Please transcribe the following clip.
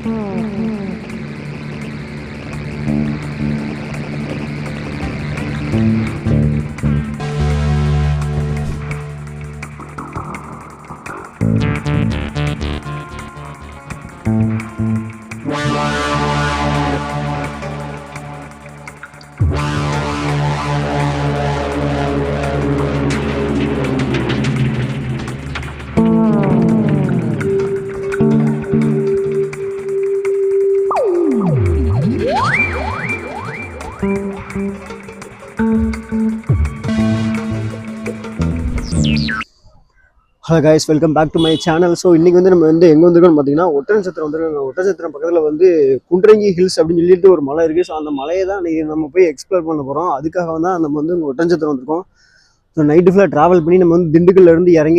Hello guys, welcome back to my channel. So இன்றைக்கி வந்து நம்ம வந்து எங்கே வந்திருக்கோம்னு பார்த்தீங்கன்னா ஒட்டன்சத்திரம் வந்துருக்காங்க. ஒட்டன்சத்திரம் பக்கத்தில் வந்து குன்றங்கி ஹில்ஸ் அப்படின்னு சொல்லிட்டு ஒரு மலை இருக்குது. ஸோ அந்த மலையை தான் இன்றைக்கி நம்ம போய் எக்ஸ்ப்ளோர் பண்ண போகிறோம். அதுக்காக தான் நம்ம வந்து ஒட்டன்சத்திரம் வந்திருக்கோம். ஸோ நைட்டு ஃபுல்லாக ட்ராவல் பண்ணி நம்ம வந்து திண்டுக்கல்லேருந்து இறங்கி